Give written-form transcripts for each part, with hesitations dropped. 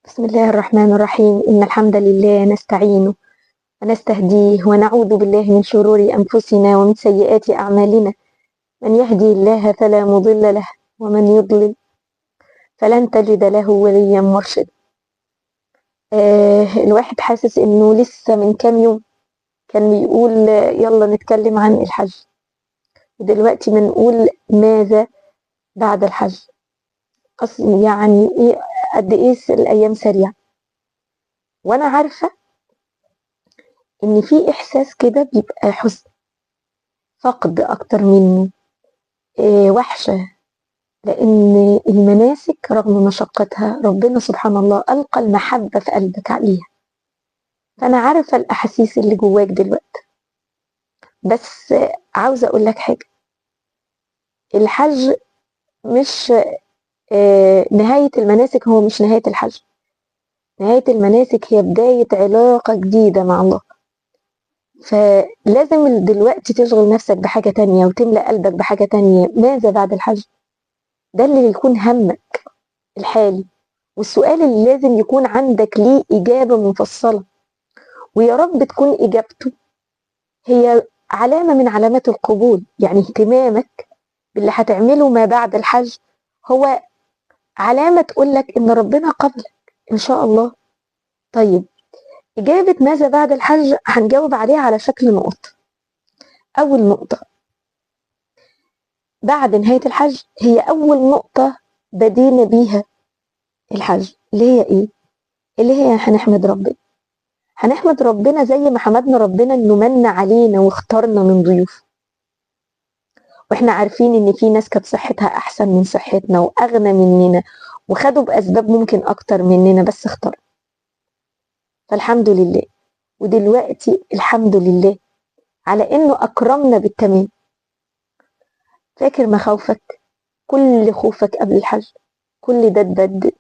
بسم الله الرحمن الرحيم إن الحمد لله نستعينه ونستهديه ونعوذ بالله من شرور أنفسنا ومن سيئات أعمالنا. من يهدي الله فلا مضل له ومن يضلل فلن تجد له وليا مرشدا. الواحد حاسس إنه لسه من كام يوم كان بيقول يلا نتكلم عن الحج، ودلوقتي بنقول ماذا بعد الحج. يعني إيه قد إيه الأيام سريعة، وأنا عارفة إن في إحساس كده بيبقى حزن، فقد أكتر منه وحشة، لأن المناسك رغم مشقتها ربنا سبحان الله ألقى المحبة في قلبك عليها. فأنا عارفة الأحاسيس اللي جواك دلوقتي، بس عاوزة أقول لك حاجة. الحج مش نهاية المناسك، هو مش نهاية الحج. نهاية المناسك هي بداية علاقة جديدة مع الله، فلازم دلوقتي تشغل نفسك بحاجة تانية وتملأ قلبك بحاجة تانية. ماذا بعد الحج؟ ده اللي يكون همك الحالي، والسؤال اللي لازم يكون عندك ليه إجابة مفصلة، ويا رب تكون إجابته هي علامة من علامات القبول. يعني اهتمامك باللي هتعمله ما بعد الحج هو علامة تقولك إن ربنا قبلك إن شاء الله. طيب، إجابة ماذا بعد الحج هنجاوب عليها على شكل نقط. أول نقطة بعد نهاية الحج هي أول نقطة بدينا بيها الحج، اللي هي إيه؟ اللي هي هنحمد ربنا. هنحمد ربنا زي ما حمدنا ربنا انه من علينا واختارنا من ضيوف، واحنا عارفين ان في ناس كانت صحتها احسن من صحتنا واغنى مننا وخدوا باسباب ممكن اكتر مننا بس اختار. فالحمد لله. ودلوقتي الحمد لله على انه اكرمنا بالتمام. فاكر مخاوفك؟ كل خوفك قبل الحج كل ده اتبدد،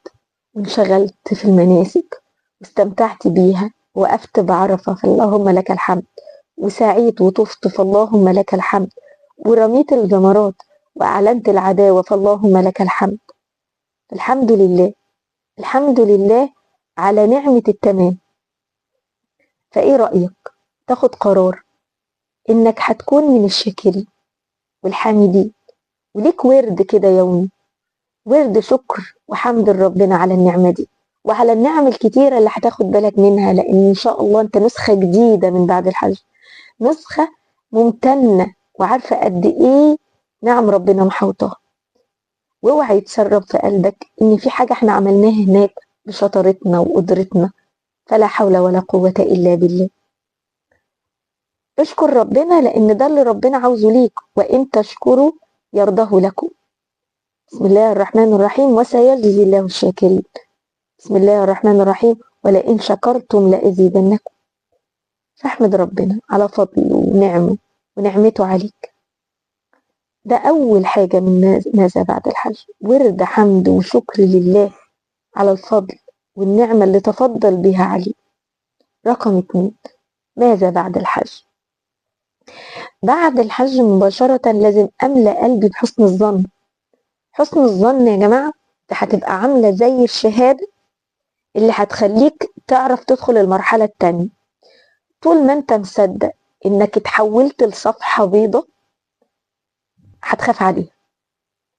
وانشغلت في المناسك واستمتعت بيها، وقفت بعرفة فاللهم لك الحمد، وسعيت وطفت فاللهم لك الحمد، ورميت الجمرات وأعلنت العداوة فاللهم لك الحمد. الحمد لله. الحمد لله على نعمة التمام. فإيه رأيك تاخد قرار إنك هتكون من الشاكرين والحامدين، وليك ورد كده يومي، ورد شكر وحمد ربنا على النعمة دي وعلى النعم الكتيرة اللي هتاخد بالك منها، لأن إن شاء الله أنت نسخة جديدة من بعد الحج، نسخة ممتنة وعارفة قد إيه نعم ربنا محوطها. واوعى يتسرب في قلبك إن في حاجة احنا عملناها هناك بشطارتنا وقدرتنا، فلا حول ولا قوة إلا بالله. اشكر ربنا لأن ده اللي ربنا عاوزه ليك، وإن تشكروا يرضه لكم. بسم الله الرحمن الرحيم وسيجزي الله الشاكرين. بسم الله الرحمن الرحيم ولئن شكرتم لأزيدنكم. فاحمد ربنا على فضله ونعمه ونعمته عليك. ده أول حاجة من ماذا بعد الحج، ورد حمد وشكر لله على الفضل والنعمة اللي تفضل بها عليه. رقم 2، ماذا بعد الحج؟ بعد الحج مباشرة لازم أملأ قلبي بحسن الظن. حسن الظن يا جماعة ده هتبقى عاملة زي الشهادة اللي هتخليك تعرف تدخل المرحلة التانية. طول ما انت مصدق انك اتحولت لصفحة بيضة هتخاف عليها،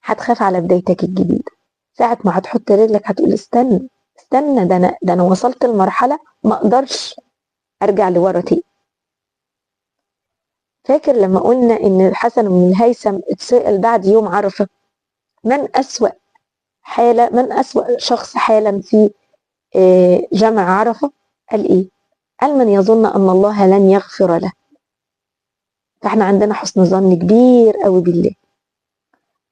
هتخاف على بدايتك الجديدة. ساعة ما هتحط رجلك هتقول استنى استنى، ده انا وصلت لمرحلة ما اقدرش ارجع لورا تاني. فاكر لما قلنا ان الحسن بن الهيثم اتسأل بعد يوم عرفة من أسوأ شخص حالا في جمع عرفة؟ قال ايه؟ قال من يظن ان الله لن يغفر له. فاحنا عندنا حسن ظن كبير قوي بالله،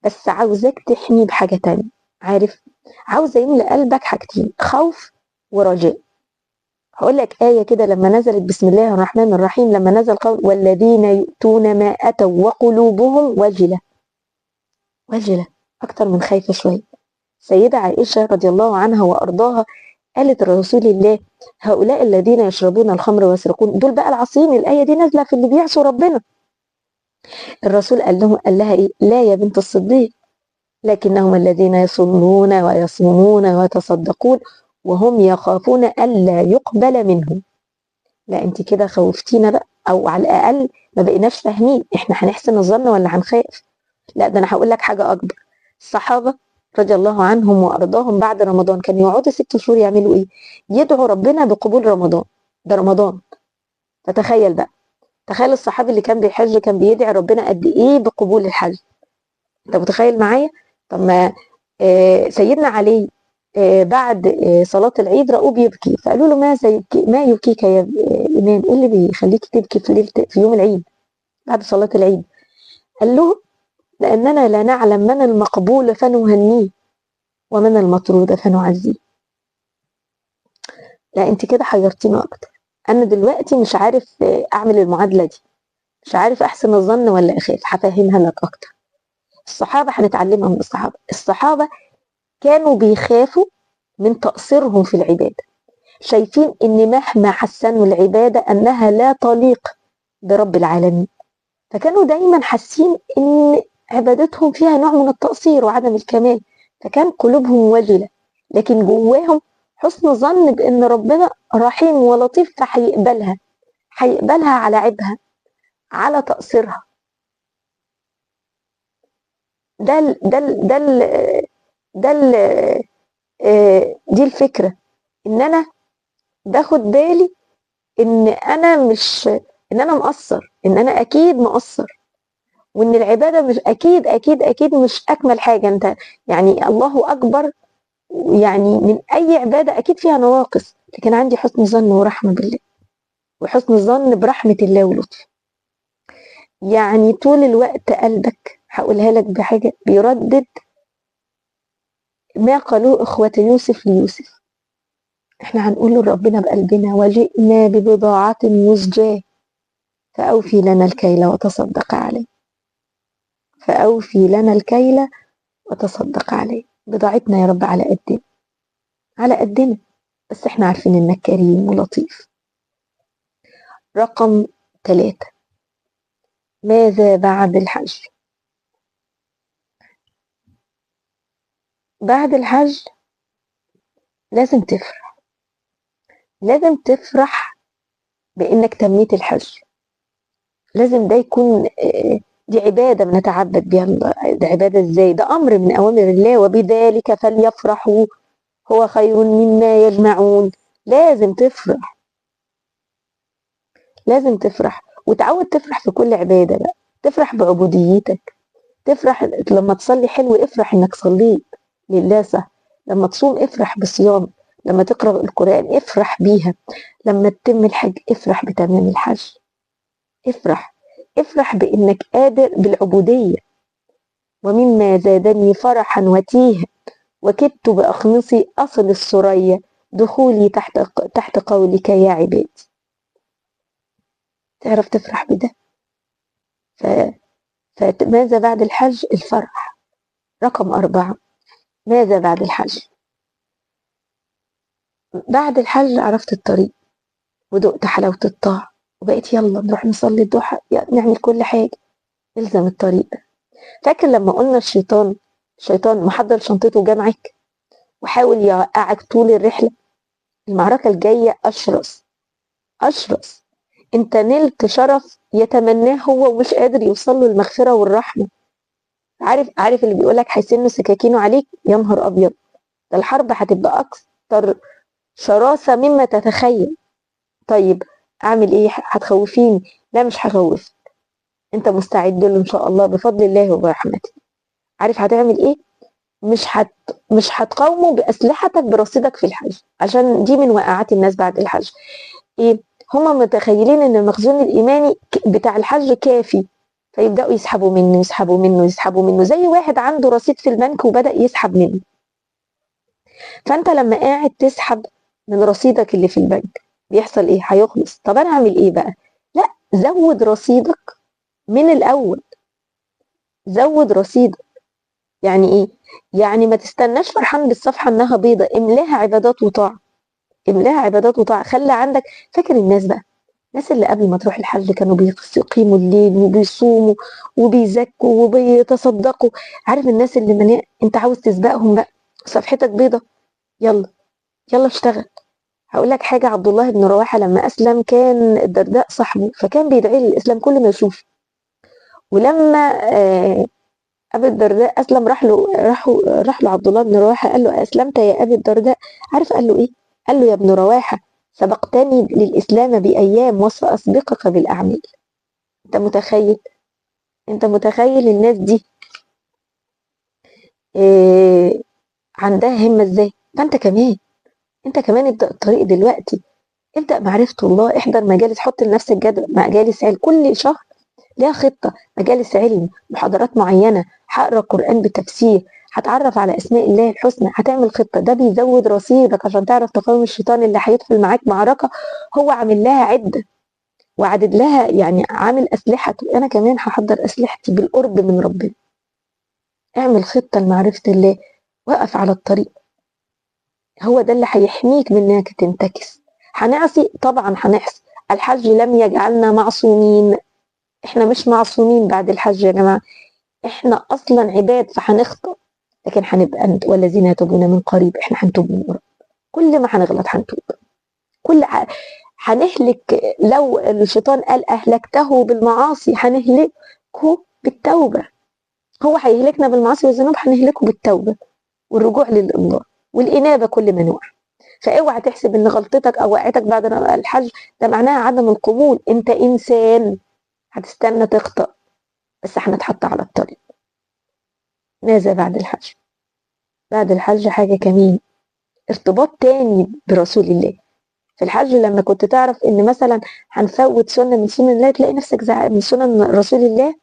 بس عاوزاك تحمي بحاجة تانية. عارف؟ عاوزة يملأ قلبك حاجتين، خوف ورجاء. هقول لك آية كده لما نزلت بسم الله الرحمن الرحيم، لما نزل قول والذين يؤتون ما أتوا وقلوبهم وجلة. وجلة أكتر من خايفة شوية. سيدة عائشة رضي الله عنها وأرضاها قالت لرسول الله هؤلاء الذين يشربون الخمر ويسرقون دول بقى العصيين. الآية دي نازلة في اللي بيعصوا ربنا. الرسول قال لها إيه؟ لا يا بنت الصديق، لكنهم الذين يصلون ويصومون ويتصدقون وهم يخافون ألا يقبل منهم. لا انت كده خوفتينا بقى، او على الاقل ما بقيناش فاهمين احنا هنحسن الظن ولا هنخاف. لا ده انا هقول لك حاجه اكبر. الصحابه رضي الله عنهم وارضاهم بعد رمضان كانوا يقعدوا 6 شهور يعملوا ايه؟ يدعوا ربنا بقبول رمضان. ده رمضان. فتخيل بقى، تخيل الصحابي اللي كان بيحج كان بيدعي ربنا قد ايه بقبول الحج. انت متخيل معايا؟ طب ما سيدنا علي بعد صلاة العيد رأوه بيبكي، فقالوا له ماذا يبكي، ما يبكيك يا إمام؟ إيه اللي بيخليك تبكي في يوم العيد بعد صلاة العيد؟ قال له لأننا لا نعلم من المقبول فنهنيه ومن المطرود فنعزيه. لا انت كده حيرتينا اكتر. انا دلوقتي مش عارف اعمل المعادلة دي، مش عارف احسن الظن ولا اخاف. هفهمها لك اكتر. الصحابة هنتعلمها من الصحابة. الصحابة كانوا بيخافوا من تقصيرهم في العبادة، شايفين ان مهما حسنوا العبادة انها لا تليق برب العالمين، فكانوا دايما حاسين ان عبادتهم فيها نوع من التقصير وعدم الكمال، فكان قلوبهم وجلة لكن جواهم حسن ظن بان ربنا رحيم ولطيف فهيقبلها، هيقبلها على عيبها، على تقصيرها. ده ال ده ال ده ال ده ال دي الفكرة، ان انا باخد بالي ان انا مش، ان انا مقصر، ان انا اكيد مقصر، وان العباده مش اكيد اكيد اكيد مش اكمل حاجه. انت يعني الله اكبر، يعني من اي عباده اكيد فيها نواقص، لكن عندي حسن ظن ورحمه بالله، وحسن ظن برحمه الله ولطفه. يعني طول الوقت قلبك، هقولها لك بحاجه، بيردد ما قالوه اخوه يوسف ليوسف. احنا هنقول لربنا بقلبنا وجئنا ببضاعه مزجاه فاوفي لنا الكيل وتصدق عليه، فأوفي لنا الكيل وتصدق عليه. بضاعتنا يا رب على قدنا، على قدنا، بس احنا عارفين انك كريم ولطيف. رقم 3، ماذا بعد الحج؟ بعد الحج لازم تفرح، لازم تفرح بانك تميت الحج. لازم ده يكون دي عبادة بنتعبد بيها الله. ده عبادة ازاي؟ ده امر من اوامر الله، وبذلك فليفرحوا هو خير مما يجمعون. لازم تفرح، لازم تفرح، وتعود تفرح في كل عبادة بقى. تفرح بعبوديتك، تفرح لما تصلي حلو، افرح انك صليت لله صح. لما تصوم افرح بصيام، لما تقرأ القرآن افرح بيها، لما تتم الحج افرح بتمام الحج. افرح، افرح بانك قادر بالعبودية. ومما زادني فرحا وتيها وكدت بأخمصي أصل السرية دخولي تحت قولك يا عباد. تعرف تفرح بده. فماذا بعد الحج؟ الفرح. رقم 4، ماذا بعد الحج؟ بعد الحج عرفت الطريق ودقت حلاوة الطاعة، وبقيت يلا نروح نصلي الضحى، نعمل كل حاجة، نلزم الطريق. فاكر لما قلنا الشيطان محضر شنطته جمعك وحاول يوقعك طول الرحلة؟ المعركة الجاية أشرس، أشرس. انت نلت شرف يتمناه هو ومش قادر يوصل له المغفرة والرحمة. عارف اللي بيقولك هيسنوا سكاكينه عليك؟ يا نهار أبيض، ده الحرب هتبقى أكثر شراسة مما تتخيل. طيب أعمل إيه؟ هتخوفيني؟ لا مش هخوف، أنت مستعد له إن شاء الله بفضل الله وبرحمته. عارف هتعمل إيه؟ مش هتقاومه بأسلحتك برصيدك في الحج، عشان دي من وقعات الناس بعد الحج. إيه؟ هما متخيلين إن المخزون الإيماني بتاع الحج كافي، فيبدأوا يسحبوا منه يسحبوا منه يسحبوا منه، زي واحد عنده رصيد في البنك وبدأ يسحب منه. فأنت لما قاعد تسحب من رصيدك اللي في البنك بيحصل ايه؟ هيخلص. طب انا اعمل ايه بقى؟ لا، زود رصيدك من الاول، زود رصيدك. يعني ايه؟ يعني ما تستناش فرحان بالصفحه انها بيضه، املاها عبادات وطاعه، املاها عبادات وطاعه. خلي عندك، فاكر الناس بقى، الناس اللي قبل ما تروح الحج كانوا بيقيموا الليل وبيصوموا وبيزكوا وبيتصدقوا. عارف الناس اللي انت عاوز تسبقهم بقى، صفحتك بيضه، يلا يلا اشتغل. هقول لك حاجة، عبد الله بن رواحة لما أسلم كان الدرداء صاحبه، فكان بيدعي للإسلام كل ما يشوف. ولما أبي الدرداء أسلم راح له عبد الله بن رواحة قال له أسلمت يا أبي الدرداء؟ عارف قال له إيه؟ قال له يا ابن رواحة سبقتني للإسلام بأيام وسأسبقك بالأعمال. أنت متخيل؟ أنت متخيل الناس دي عندها همة إزاي؟ فأنت كمان، أنت كمان ابدأ الطريق دلوقتي. ابدأ معرفة الله، احضر مجالس، حط لنفسك جدول مجالس علم كل شهر، ليها خطة، مجالس علم، محاضرات معينة، هقرا قرآن بتفسير، هتعرف على أسماء الله الحسنى، هتعمل خطة. ده بيزود رصيدك عشان تعرف تقاوم الشيطان اللي هيدخل معاك معركة هو عامل لها عدة وعدد لها، يعني عامل أسلحته. أنا كمان هحضر أسلحتي بالقرب من ربنا. اعمل خطة لمعرفة الله، وقف على الطريق، هو ده اللي هيحميك من انك تنتكس. هنعصي طبعا، هنحصي. الحج لم يجعلنا معصومين، احنا مش معصومين بعد الحج يا جماعه، احنا اصلا عباد فهنخطئ، لكن هنبقى والذين يتوبون من قريب، احنا هنتوب من قريب. كل ما هنغلط هنتوب، هنهلك. لو الشيطان قال اهلكته بالمعاصي هنهلكه بالتوبه، هو هيهلكنا بالمعاصي والذنوب، هنهلكه بالتوبه والرجوع لله والانابه كل ما نوع. فاوعى تحسب ان غلطتك او وقعتك بعد الحج ده معناها عدم القبول. انت انسان، هتستنى تخطأ، بس هنتحط على الطريق. ماذا بعد الحج؟ بعد الحج حاجة كمان، ارتباط تاني برسول الله. في الحج لما كنت تعرف ان مثلا هنفوت سنة من سنن الله، تلاقي نفسك من سنن رسول الله،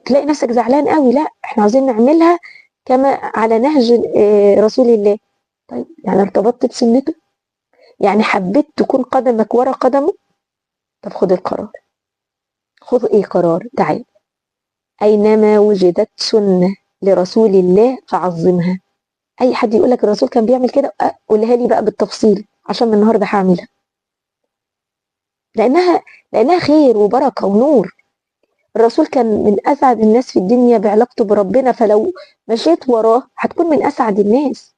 تلاقي نفسك زعلان قوي. لا، احنا عاوزين نعملها كما على نهج رسول الله. طيب يعني ارتبطت بسنته، يعني حبيت تكون قدمك ورا قدمه. طب خد القرار. خذ ايه قرار؟ تعال، اينما وجدت سنة لرسول الله فعظمها. اي حد يقول لك الرسول كان بيعمل كده، قولها لي بقى بالتفصيل عشان من النهارده هعملها، لانها خير وبركة ونور. الرسول كان من اسعد الناس في الدنيا بعلاقته بربنا، فلو مشيت وراه هتكون من اسعد الناس.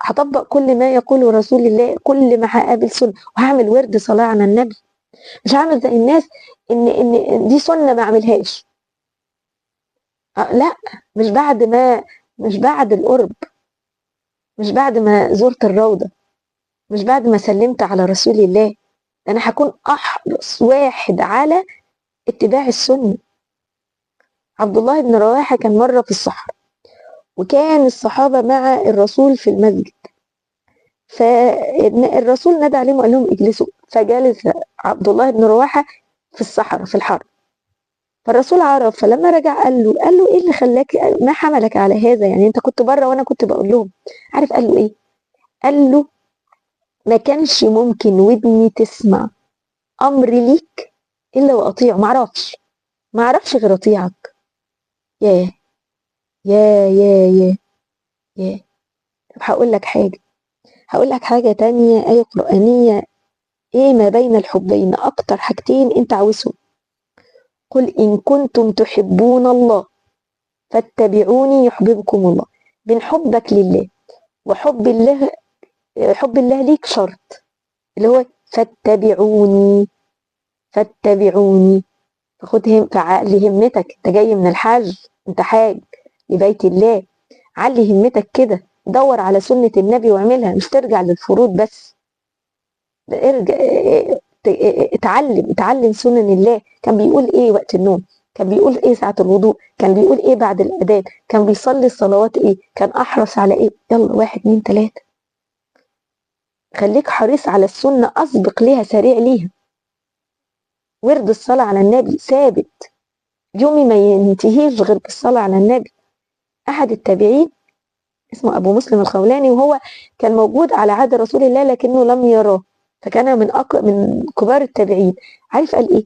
هطبق كل ما يقوله رسول الله، كل ما هقابل سنة، وهعمل ورد صلاة على النبي. مش هعمل زي الناس ان دي سنة ما اعملهاش. لا، مش بعد ما مش بعد القرب، مش بعد ما زرت الروضة، مش بعد ما سلمت على رسول الله. انا هكون احرص واحد على اتباع السنة. عبد الله بن رواحة كان مرة في الصحراء، وكان الصحابة مع الرسول في المسجد، فالرسول نادى عليهم وقال لهم اجلسوا، فجلس عبد الله بن رواحة في الصحراء في الحر. فالرسول عرف، فلما رجع قال له ايه اللي خلاك، ما حملك على هذا؟ يعني انت كنت بره وانا كنت بقول لهم. عارف قال له ايه؟ قال له ما كانش ممكن ودني تسمع امر ليك الا واطيعه. ما اعرفش غير اطيعك. ياه ياه ياه ياه ياه. طب هقول لك حاجة تانية، آية قرآنية. ايه ما بين الحبين؟ اكتر حاجتين انت عاوزهم. قل ان كنتم تحبون الله فاتبعوني يحببكم الله. بين حبك لله وحب الله، حب الله ليك شرط، اللي هو فاتبعوني. فعلي همتك، انت جاي من الحج، انت حاج لبيت الله، علي همتك كده، دور على سنة النبي واعملها، مش ترجع للفروض بس. ارجع، اتعلم سنن الله. كان بيقول ايه وقت النوم؟ كان بيقول ايه ساعة الوضوء؟ كان بيقول ايه بعد الأذان؟ كان بيصلي الصلوات ايه؟ كان أحرص على ايه؟ يلا، 1 2 3. خليك حريص على السنة، أسبق ليها، سريع ليها. ورد الصلاة على النبي ثابت، يومي ما ينتهيش غير بالصلاة على النبي. أحد التابعين اسمه أبو مسلم الخولاني، وهو كان موجود على عهد رسول الله لكنه لم يراه، فكان من كبار التابعين. عارف قال إيه؟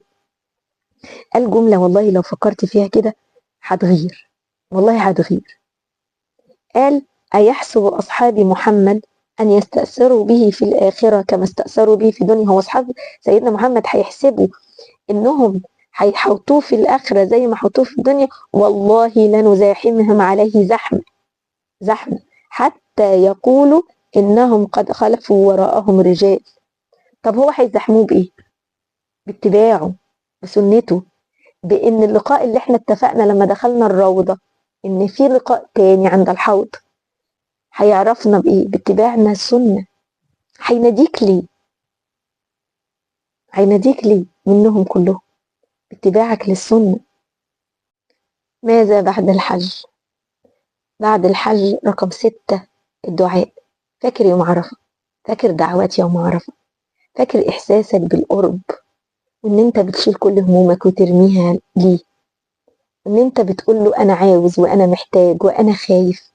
قال جملة والله لو فكرت فيها كده هتغير، والله هتغير. قال أيحسب أصحاب محمد أن يستأثروا به في الآخرة كما استأثروا به في الدنيا؟ هو أصحاب سيدنا محمد هيحسبوا إنهم هيحوطوه في الآخرة زي ما حوطوه في الدنيا؟ والله لنزاحمهم عليه زحمة حتى حتى يقولوا إنهم قد خلفوا وراءهم رجال. طب هو هيزحموه بإيه؟ باتباعه، بسنته، بإن اللقاء اللي احنا اتفقنا لما دخلنا الروضة إن في لقاء تاني عند الحوض، هيعرفنا بإيه؟ باتباعنا السنة. هيناديك ليه؟ هيناديك ليه منهم كلهم؟ باتباعك للسنة. ماذا بعد الحج؟ بعد الحج رقم 6 الدعاء. فاكر يوم عرفة؟ فاكر دعوات يوم عرفة؟ فاكر إحساسك بالقرب، وإن أنت بتشيل كل همومك وترميها ليه، وإن أنت بتقول له أنا عاوز وأنا محتاج وأنا خايف.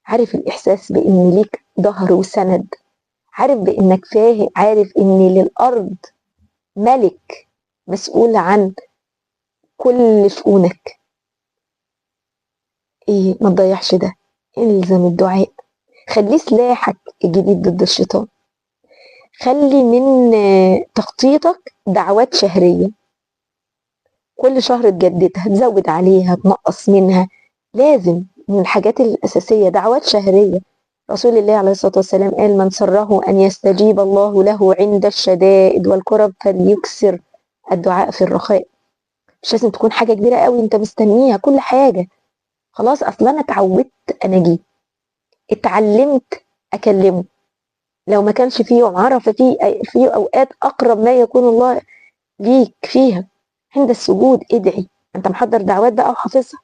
عارف الإحساس بإن ليك ظهر وسند، عارف بإنك فاهم، عارف إن للأرض ملك مسؤول عن كل شؤونك. إيه، ما تضيعش ده. الزم الدعاء، خليه سلاحك الجديد ضد الشيطان. خلي من تخطيطك دعوات شهرية، كل شهر تجددها، تزود عليها، تنقص منها. لازم من الحاجات الأساسية دعوات شهرية. رسول الله عليه الصلاة والسلام قال: من سره أن يستجيب الله له عند الشدائد والكرب فليكسر الدعاء في الرخاء. مش لازم تكون حاجة كبيرة قوي انت مستنيها كل حاجة. خلاص، أصلا أنا اتعودت أناجيه، اتعلمت أكلمه. لو ما كانش فيه يوم عرفة، في أوقات أقرب ما يكون الله ليك فيها عند السجود. ادعي، انت محضر دعوات بقى وحافظها.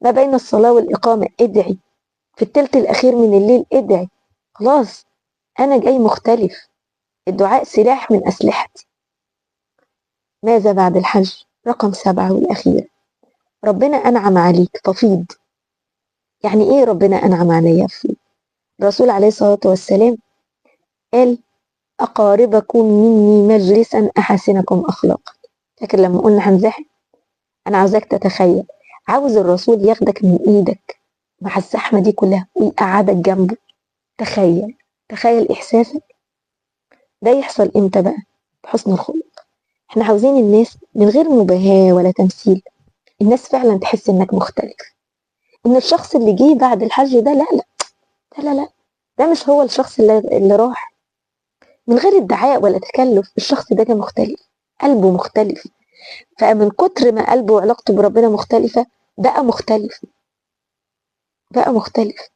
ما بين الصلاة والإقامة ادعي، في التلت الأخير من الليل ادعي. خلاص، أنا جاي مختلف. الدعاء سلاح من أسلحتي. ماذا بعد الحج؟ رقم 7 والأخير، ربنا أنعم عليك ففيض. يعني إيه ربنا أنعم عليا ففيض؟ الرسول عليه الصلاة والسلام قال: أقاربكم مني مجلسا أحسنكم أخلاقا. فاكر لما قلنا هنزاحم؟ أنا عاوزاك تتخيل، عاوز الرسول ياخدك من إيدك مع الزحمة دي كلها ويقعدك جنبه. تخيل، تخيل إحساسك. ده يحصل إمتى بقى؟ بحسن الخلق. احنا عاوزين الناس من غير مباهاة ولا تمثيل، الناس فعلا تحس إنك مختلف، إن الشخص اللي جه بعد الحج ده لا لا، لا لا لا، ده مش هو الشخص اللي راح. من غير ادعاء ولا تكلف، الشخص ده مختلف، قلبه مختلف. فمن كتر ما قلبه وعلاقته بربنا مختلفة بقى مختلف، بقى مختلف.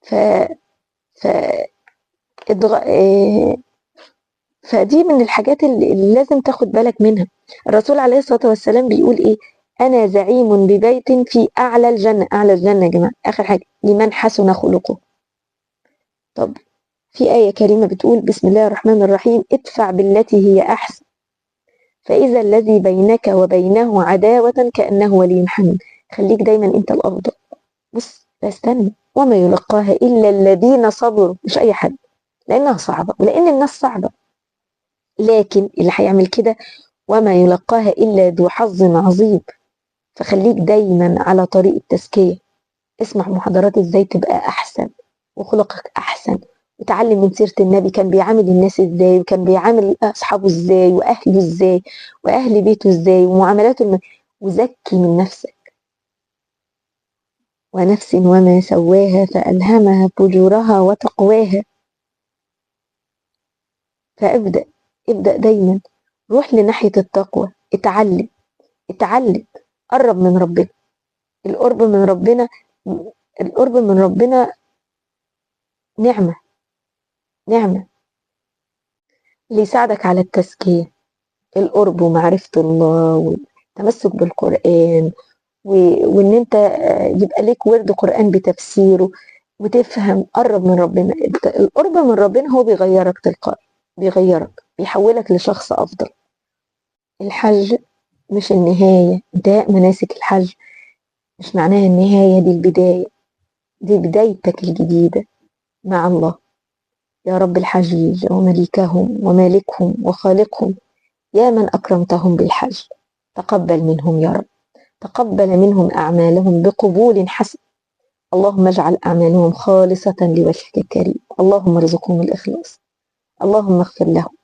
ف ف إيه... فدي من الحاجات اللي لازم تاخد بالك منها. الرسول عليه الصلاة والسلام بيقول ايه؟ انا زعيم ببيت في اعلى الجنة. اعلى الجنة يا جماعة اخر حاجة لمن حسن خلقه. طب في آية كريمة بتقول: بسم الله الرحمن الرحيم، ادفع بالتي هي احسن فاذا الذي بينك وبينه عداوة كأنه ولي حميم. خليك دايما انت الافضل. بص، لا استنى، وما يلقاها الا الذين صبروا. مش اي حد، لانها صعبة ولان الناس صعبة، لكن اللي هيعمل كده وما يلقاها إلا ذو حظ عظيم. فخليك دايما على طريق التزكية. اسمع محاضرات ازاي تبقى أحسن وخلقك أحسن، وتعلم من سيرة النبي كان بيعامل الناس ازاي، وكان بيعامل أصحابه ازاي، وأهله ازاي، وأهل بيته ازاي، ومعاملاته وزكي من نفسك. ونفس وما سواها فألهمها فجورها وتقواها. فابدأ، ابدأ دايما، روح لناحية التقوى. اتعلم، اتعلم، قرب من ربنا. القرب من ربنا، القرب من ربنا نعمة، نعمة اللي يساعدك على التزكية. القرب ومعرفة الله والتمسك بالقرآن، وان انت يبقى ليك ورد قرآن بتفسيره وتفهم. قرب من ربنا. القرب من ربنا هو بيغيرك تلقائي، بيغيرك، بيحولك لشخص أفضل. الحج مش النهاية. انتهاء مناسك الحج مش معناها النهاية، دي البداية، دي بدايتك الجديدة مع الله. يا رب الحجيج ومليكهم ومالكهم وخالقهم، يا من أكرمتهم بالحج، تقبل منهم يا رب، تقبل منهم أعمالهم بقبول حسن. اللهم اجعل أعمالهم خالصة لوجهك الكريم. اللهم ارزقهم الإخلاص. اللهم اغفر لهم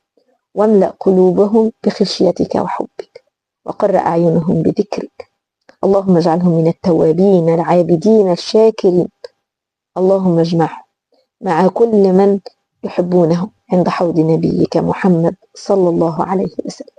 واملأ قلوبهم بخشيتك وحبك، وقر أعينهم بذكرك. اللهم اجعلهم من التوابين العابدين الشاكرين. اللهم اجمعهم مع كل من يحبونه عند حوض نبيك محمد صلى الله عليه وسلم.